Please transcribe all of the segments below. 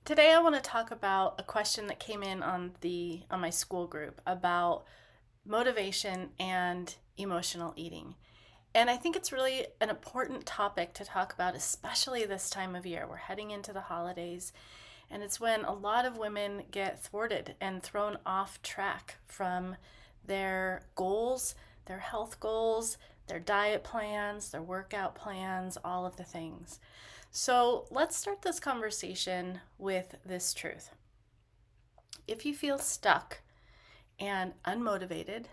Today I want to talk about a question that came in on my school group about motivation and emotional eating. And I think it's really an important topic to talk about, especially this time of year. We're heading into the holidays, and it's when a lot of women get thwarted and thrown off track from their goals, their health goals, their diet plans, their workout plans, all of the things. So let's start this conversation with this truth. If you feel stuck and unmotivated,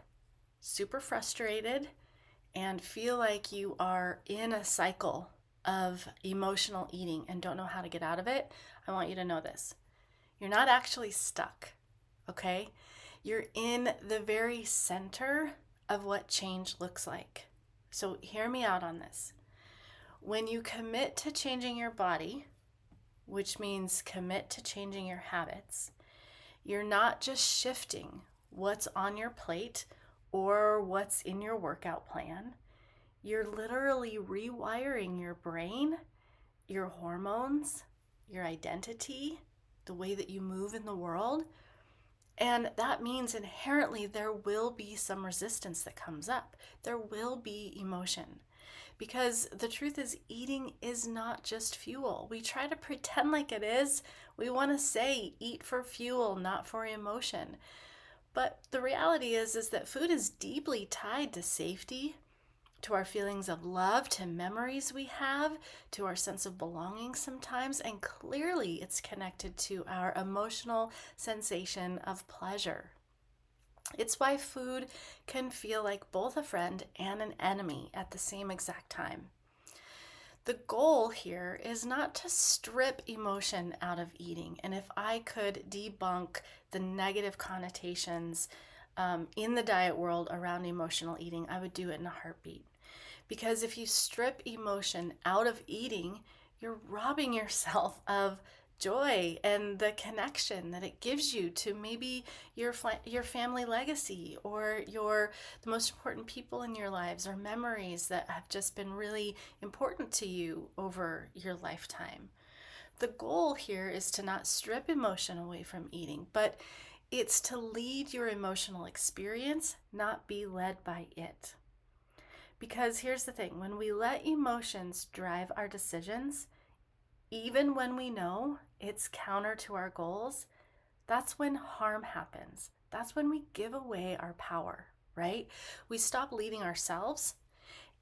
super frustrated, and feel like you are in a cycle of emotional eating and don't know how to get out of it, I want you to know this. You're not actually stuck, okay? You're in the very center of what change looks like. So hear me out on this. When you commit to changing your body, which means commit to changing your habits, you're not just shifting what's on your plate or what's in your workout plan. You're literally rewiring your brain, your hormones, your identity, the way that you move in the world. And that means inherently there will be some resistance that comes up. There will be emotion. Because the truth is, eating is not just fuel. We try to pretend like it is. We want to say, eat for fuel, not for emotion. But the reality is that food is deeply tied to safety, to our feelings of love, to memories we have, to our sense of belonging sometimes, and clearly it's connected to our emotional sensation of pleasure. It's why food can feel like both a friend and an enemy at the same exact time. The goal here is not to strip emotion out of eating. And if I could debunk the negative connotations in the diet world around emotional eating, I would do it in a heartbeat. Because if you strip emotion out of eating, you're robbing yourself of joy and the connection that it gives you to maybe your family legacy or the most important people in your lives, or memories that have just been really important to you over your lifetime. The goal here is to not strip emotion away from eating, but it's to lead your emotional experience, not be led by it. Because here's the thing, when we let emotions drive our decisions, even when we know it's counter to our goals, that's when harm happens. That's when we give away our power, right? We stop leading ourselves.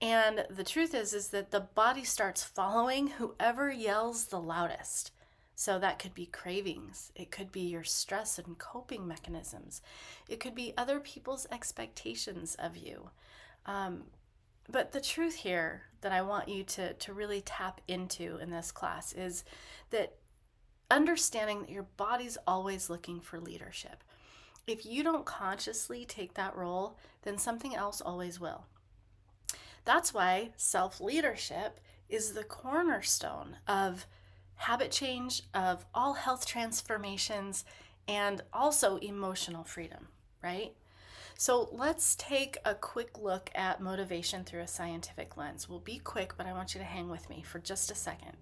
And the truth is that the body starts following whoever yells the loudest. So that could be cravings. It could be your stress and coping mechanisms. It could be other people's expectations of you. But the truth here that I want you to really tap into in this class is that understanding that your body's always looking for leadership. If you don't consciously take that role, then something else always will. That's why self-leadership is the cornerstone of habit change, of all health transformations, and also emotional freedom, right? So let's take a quick look at motivation through a scientific lens. We'll be quick, but I want you to hang with me for just a second.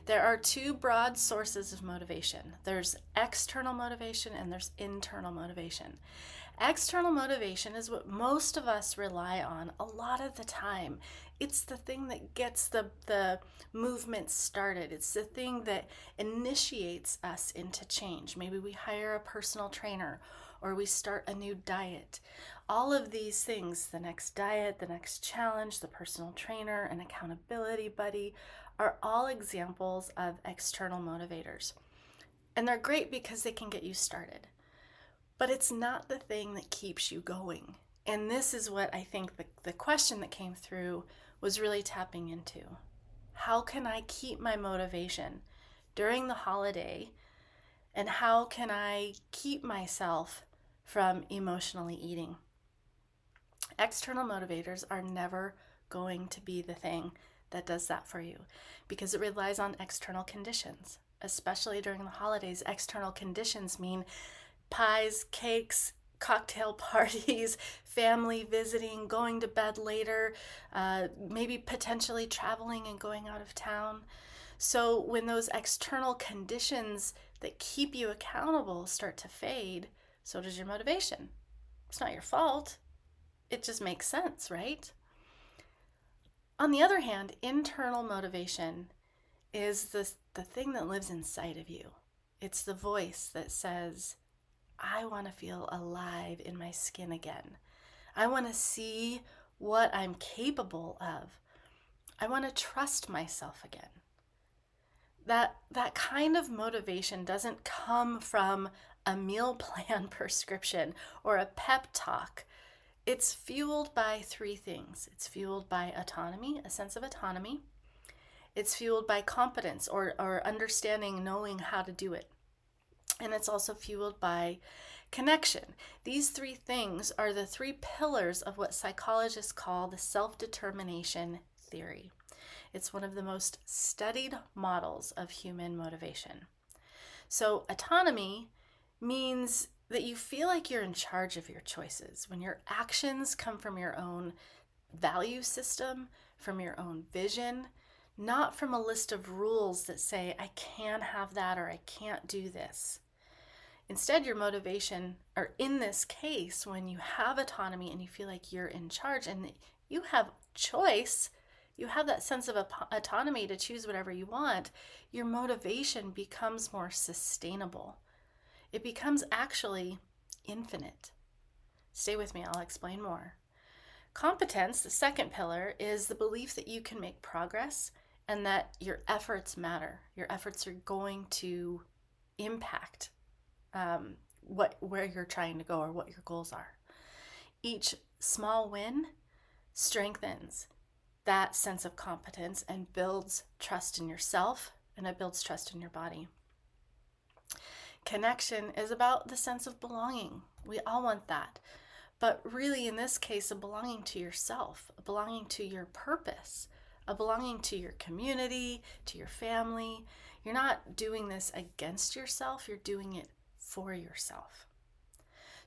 There are two broad sources of motivation. There's external motivation and there's internal motivation. External motivation is what most of us rely on a lot of the time. It's the thing that gets the movement started. It's the thing that initiates us into change. Maybe we hire a personal trainer or we start a new diet. All of these things, the next diet, the next challenge, the personal trainer, an accountability buddy, are all examples of external motivators. And they're great because they can get you started. But it's not the thing that keeps you going. And this is what I think the question that came through was really tapping into. How can I keep my motivation during the holiday? And how can I keep myself from emotionally eating? External motivators are never going to be the thing that does that for you because it relies on external conditions. Especially during the holidays, external conditions mean pies, cakes, cocktail parties, family visiting, going to bed later, maybe potentially traveling and going out of town. So when those external conditions that keep you accountable start to fade, so does your motivation. It's not your fault. It just makes sense, right? On the other hand, internal motivation is the thing that lives inside of you. It's the voice that says, I want to feel alive in my skin again. I want to see what I'm capable of. I want to trust myself again. That kind of motivation doesn't come from a meal plan prescription or a pep talk. It's fueled by three things. It's fueled by autonomy, a sense of autonomy. It's fueled by competence or understanding, knowing how to do it. And it's also fueled by connection. These three things are the three pillars of what psychologists call the self-determination theory. It's one of the most studied models of human motivation. So autonomy means that you feel like you're in charge of your choices, when your actions come from your own value system, from your own vision, not from a list of rules that say, I can have that or I can't do this. Instead, your motivation, or in this case, when you have autonomy and you feel like you're in charge and you have choice, you have that sense of autonomy to choose whatever you want, your motivation becomes more sustainable. It becomes actually infinite. Stay with me, I'll explain more. Competence, the second pillar, is the belief that you can make progress and that your efforts matter. Your efforts are going to impact where you're trying to go or what your goals are. Each small win strengthens that sense of competence and builds trust in yourself, and it builds trust in your body. Connection is about the sense of belonging. We all want that. But really, in this case, a belonging to yourself, a belonging to your purpose, a belonging to your community, to your family. You're not doing this against yourself, you're doing it for yourself.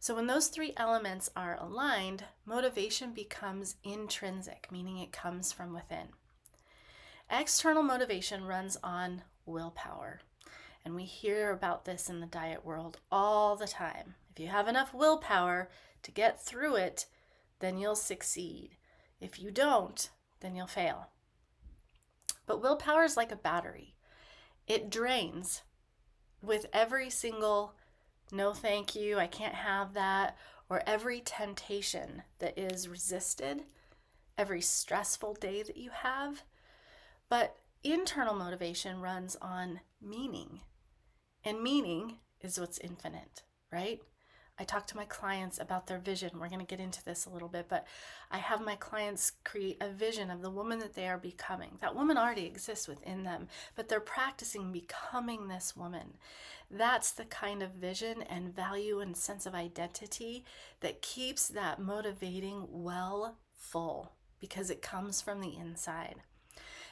So when those three elements are aligned, motivation becomes intrinsic, meaning it comes from within. External motivation runs on willpower. And we hear about this in the diet world all the time. If you have enough willpower to get through it, then you'll succeed. If you don't, then you'll fail. But willpower is like a battery. It drains with every single no thank you, I can't have that, or every temptation that is resisted, every stressful day that you have. But internal motivation runs on meaning. And meaning is what's infinite, right? I talk to my clients about their vision. We're going to get into this a little bit, but I have my clients create a vision of the woman that they are becoming. That woman already exists within them, but they're practicing becoming this woman. That's the kind of vision and value and sense of identity that keeps that motivating well full, because it comes from the inside.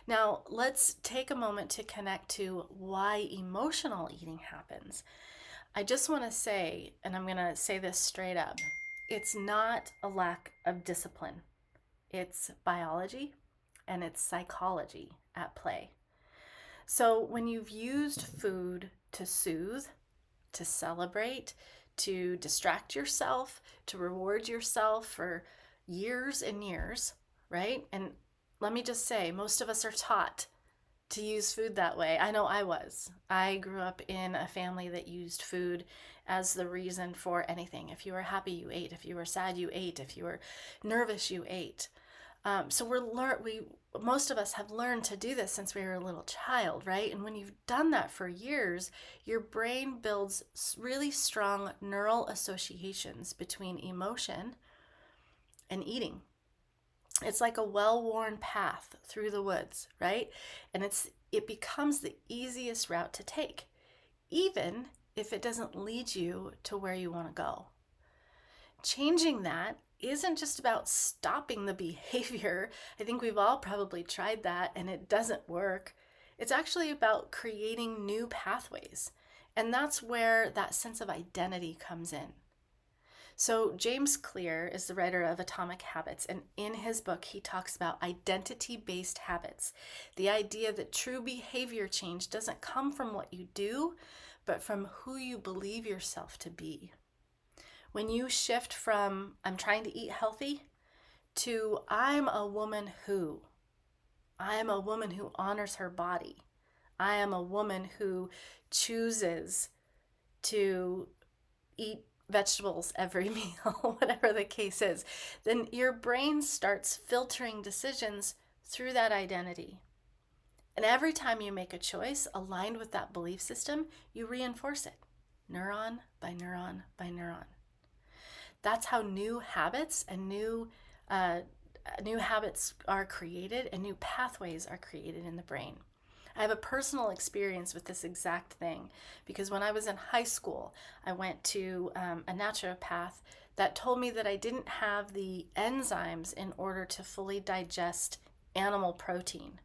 Now, let's take a moment to connect to why emotional eating happens. I just want to say, and I'm going to say this straight up, it's not a lack of discipline. It's biology and it's psychology at play. So when you've used food to soothe, to celebrate, to distract yourself, to reward yourself for years and years, right? And let me just say, most of us are taught to use food that way. I know I was. I grew up in a family that used food as the reason for anything. If you were happy, you ate. If you were sad, you ate. If you were nervous, you ate. So most of us have learned to do this since we were a little child, right? And when you've done that for years, your brain builds really strong neural associations between emotion and eating. It's like a well-worn path through the woods, right? And it becomes the easiest route to take, even if it doesn't lead you to where you want to go. Changing that isn't just about stopping the behavior. I think we've all probably tried that and it doesn't work. It's actually about creating new pathways. And that's where that sense of identity comes in. So, James Clear is the writer of Atomic Habits, and in his book, he talks about identity based habits. The idea that true behavior change doesn't come from what you do, but from who you believe yourself to be. When you shift from, I'm trying to eat healthy, to, I am a woman who honors her body. I am a woman who chooses to eat vegetables every meal, whatever the case is, then your brain starts filtering decisions through that identity. And every time you make a choice aligned with that belief system, you reinforce it, neuron by neuron by neuron. That's how new habits and new habits are created and new pathways are created in the brain. I have a personal experience with this exact thing because when I was in high school, I went to a naturopath that told me that I didn't have the enzymes in order to fully digest animal protein,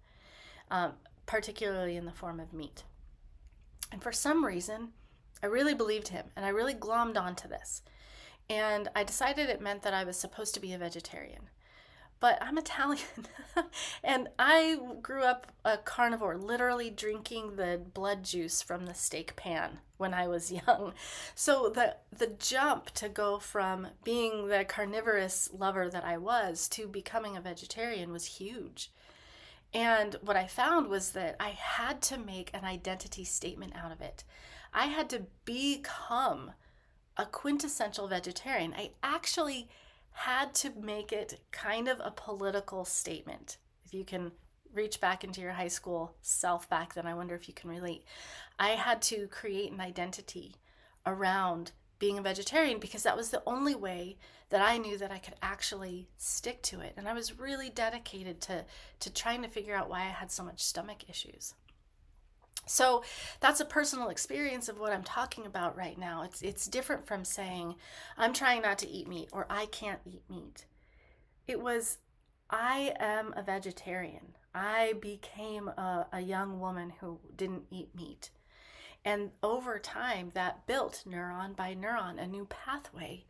particularly in the form of meat. And for some reason, I really believed him and I really glommed onto this. And I decided it meant that I was supposed to be a vegetarian. But I'm Italian and I grew up a carnivore, literally drinking the blood juice from the steak pan when I was young. So the jump to go from being the carnivorous lover that I was to becoming a vegetarian was huge. And what I found was that I had to make an identity statement out of it. I had to become a quintessential vegetarian. I actually had to make it kind of a political statement. If you can reach back into your high school self back then, I wonder if you can relate. I had to create an identity around being a vegetarian because that was the only way that I knew that I could actually stick to it. And I was really dedicated to trying to figure out why I had so much stomach issues. So that's a personal experience of what I'm talking about right now. It's different from saying, I'm trying not to eat meat or I can't eat meat. It was, I am a vegetarian. I became a young woman who didn't eat meat. And over time, that built neuron by neuron a new pathway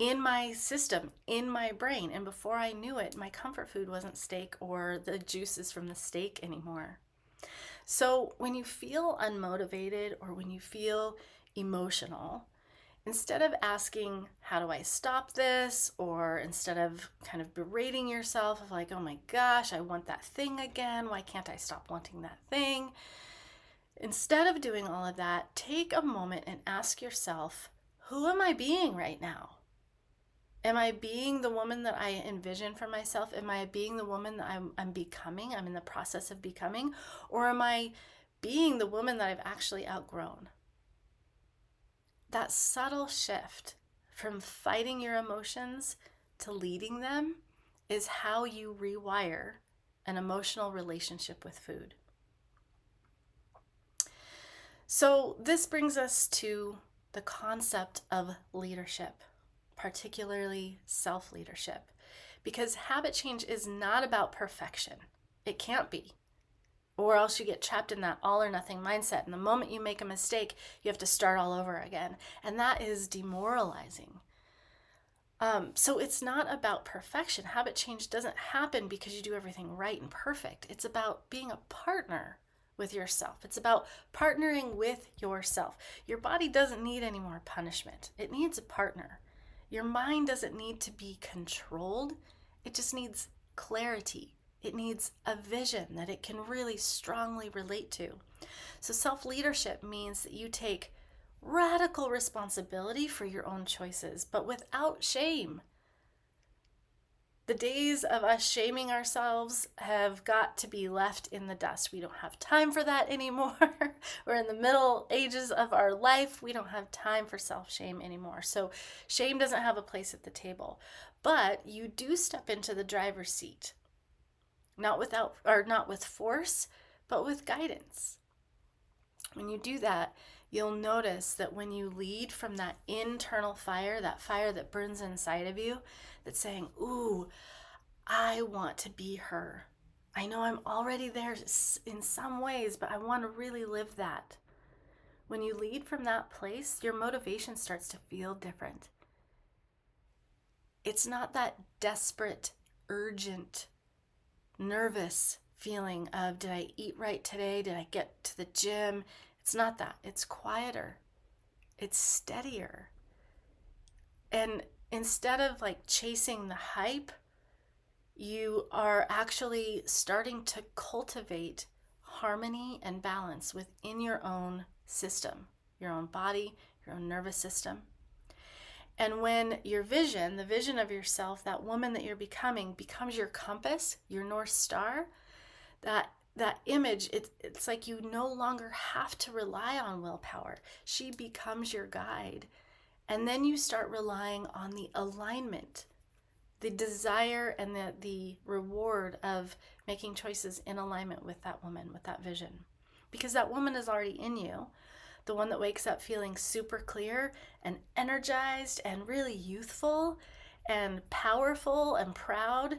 in my system, in my brain. And before I knew it, my comfort food wasn't steak or the juices from the steak anymore. So when you feel unmotivated or when you feel emotional, instead of asking, how do I stop this? Or instead of kind of berating yourself of like, oh my gosh, I want that thing again. Why can't I stop wanting that thing? Instead of doing all of that, take a moment and ask yourself, who am I being right now? Am I being the woman that I envision for myself? Am I being the woman that I'm becoming? I'm in the process of becoming? Or am I being the woman that I've actually outgrown? That subtle shift from fighting your emotions to leading them is how you rewire an emotional relationship with food. So this brings us to the concept of leadership, particularly self-leadership, because habit change is not about perfection. It can't be, or else you get trapped in that all or nothing mindset. And the moment you make a mistake, you have to start all over again. And that is demoralizing. So it's not about perfection. Habit change doesn't happen because you do everything right and perfect. It's about being a partner with yourself. It's about partnering with yourself. Your body doesn't need any more punishment. It needs a partner. Your mind doesn't need to be controlled. It just needs clarity. It needs a vision that it can really strongly relate to. So self-leadership means that you take radical responsibility for your own choices, but without shame. The days of us shaming ourselves have got to be left in the dust. We don't have time for that anymore. We're in the middle ages of our life. We don't have time for self-shame anymore. So shame doesn't have a place at the table. But you do step into the driver's seat. Not with force, but with guidance. When you do that, you'll notice that when you lead from that internal fire, that fire that burns inside of you, that's saying, ooh, I want to be her. I know I'm already there in some ways, but I want to really live that. When you lead from that place, your motivation starts to feel different. It's not that desperate, urgent, nervous feeling of, did I eat right today? Did I get to the gym? It's not that. It's quieter. It's steadier. And instead of like chasing the hype, you are actually starting to cultivate harmony and balance within your own system, your own body, your own nervous system. And when your vision, the vision of yourself, that woman that you're becoming, becomes your compass, your North Star, that image, it's like you no longer have to rely on willpower. She becomes your guide. And then you start relying on the alignment, the desire and the reward of making choices in alignment with that woman, with that vision. Because that woman is already in you, the one that wakes up feeling super clear and energized and really youthful and powerful and proud.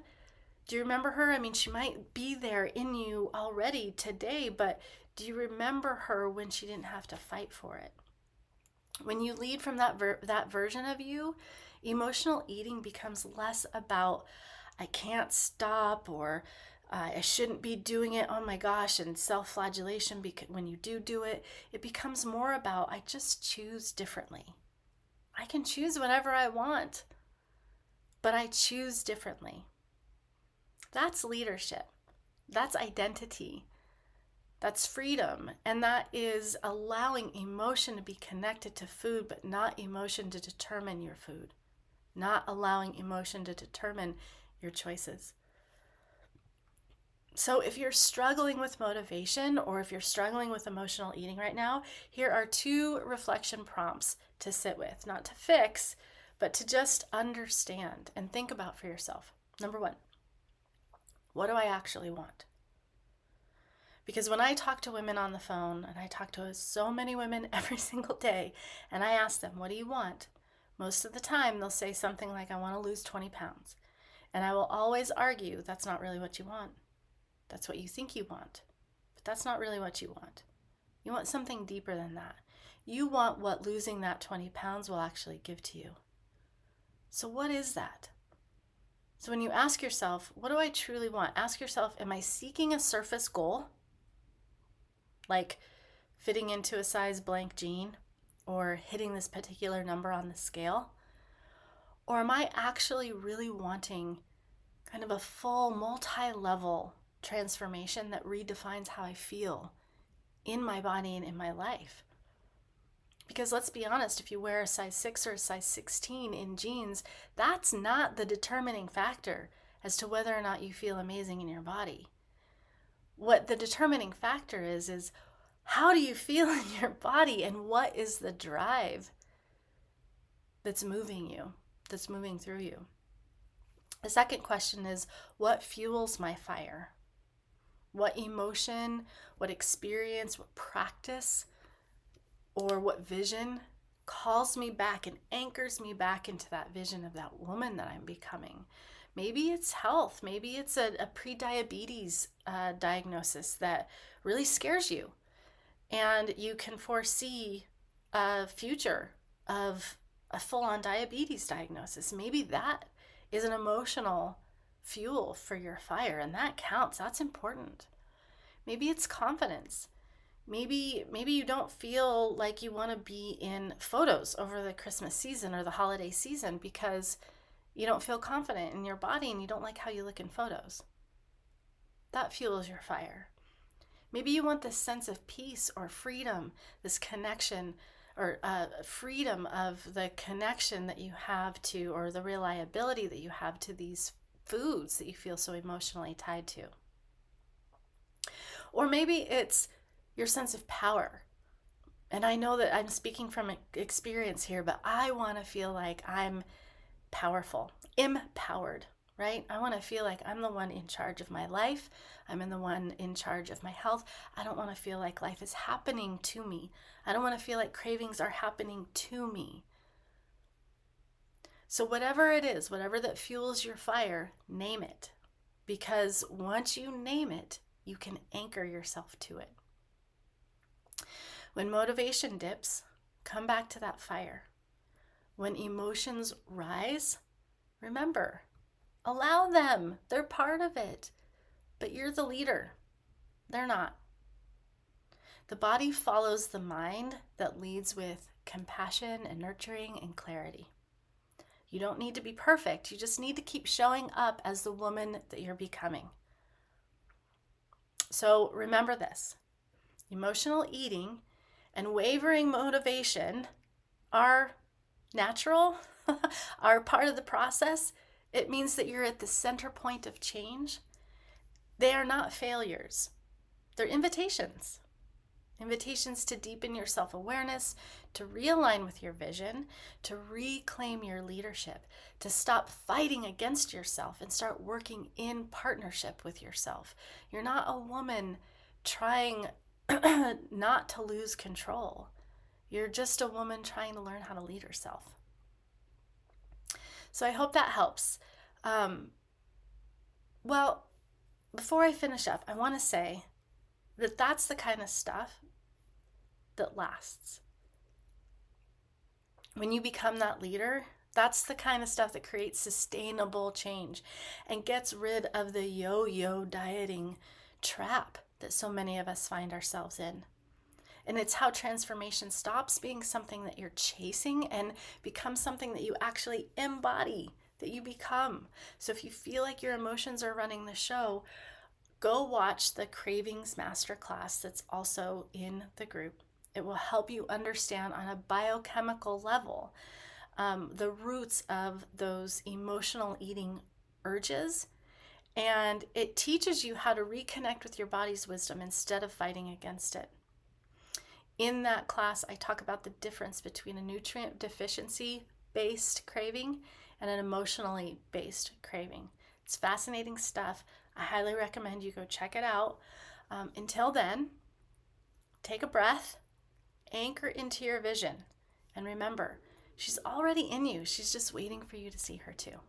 Do you remember her? I mean, she might be there in you already today, but do you remember her when she didn't have to fight for it? When you lead from that version of you, emotional eating becomes less about, I can't stop, or I shouldn't be doing it, oh my gosh, and self-flagellation because when you do it, it becomes more about, I just choose differently. I can choose whatever I want, but I choose differently. That's leadership. That's identity. That's freedom. And that is allowing emotion to be connected to food, but not emotion to determine your food. Not allowing emotion to determine your choices. So if you're struggling with motivation, or if you're struggling with emotional eating right now, here are 2 reflection prompts to sit with, not to fix, but to just understand and think about for yourself. Number 1, what do I actually want? Because when I talk to women on the phone, and I talk to so many women every single day, and I ask them, what do you want? Most of the time, they'll say something like, I want to lose 20 pounds. And I will always argue, that's not really what you want. That's what you think you want. But that's not really what you want. You want something deeper than that. You want what losing that 20 pounds will actually give to you. So what is that? So when you ask yourself, what do I truly want? Ask yourself, am I seeking a surface goal? Like fitting into a size blank jean or hitting this particular number on the scale? Or am I actually really wanting kind of a full multi-level transformation that redefines how I feel in my body and in my life? Because let's be honest, if you wear a size 6 or a size 16 in jeans, that's not the determining factor as to whether or not you feel amazing in your body. What the determining factor is how do you feel in your body, and what is the drive that's moving you, that's moving through you? The second question is, what fuels my fire? What emotion, what experience, what practice, or what vision calls me back and anchors me back into that vision of that woman that I'm becoming? Maybe it's health. Maybe it's a pre-diabetes diagnosis that really scares you. And you can foresee a future of a full-on diabetes diagnosis. Maybe that is an emotional fuel for your fire, and that counts. That's important. Maybe it's confidence. Maybe you don't feel like you want to be in photos over the Christmas season or the holiday season because you don't feel confident in your body and you don't like how you look in photos. That fuels your fire. Maybe you want this sense of peace or freedom, this connection, or freedom of the connection that you have to, or the reliability that you have to these foods that you feel so emotionally tied to. Or maybe it's your sense of power. And I know that I'm speaking from experience here, but I want to feel like I'm powerful, empowered, right? I want to feel like I'm the one in charge of my life. I'm the one in charge of my health. I don't want to feel like life is happening to me. I don't want to feel like cravings are happening to me. So whatever it is, whatever that fuels your fire, name it. Because once you name it, you can anchor yourself to it. When motivation dips, come back to that fire. When emotions rise, Remember, allow them. They're part of it. But you're the leader. They're not. The body follows the mind that leads with compassion and nurturing and clarity. You don't need to be perfect. You just need to keep showing up as the woman that you're becoming. So remember this. Emotional eating and wavering motivation are natural, are part of the process. It means that you're at the center point of change. They are not failures. They're invitations. Invitations to deepen your self-awareness, to realign with your vision, to reclaim your leadership, to stop fighting against yourself and start working in partnership with yourself. You're not a woman trying not to lose control. You're just a woman trying to learn how to lead herself. So I hope that helps. Well, before I finish up, I want to say that that's the kind of stuff that lasts. When you become that leader, that's the kind of stuff that creates sustainable change and gets rid of the yo-yo dieting trap that so many of us find ourselves in. And it's how transformation stops being something that you're chasing and becomes something that you actually embody, that you become. So if you feel like your emotions are running the show, go watch the Cravings Masterclass that's also in the group. It will help you understand on a biochemical level the roots of those emotional eating urges. And it teaches you how to reconnect with your body's wisdom instead of fighting against it. In that class, I talk about the difference between a nutrient deficiency based craving and an emotionally based craving. It's fascinating stuff. I highly recommend you go check it out. Until then, take a breath, anchor into your vision, and remember, she's already in you. She's just waiting for you to see her too.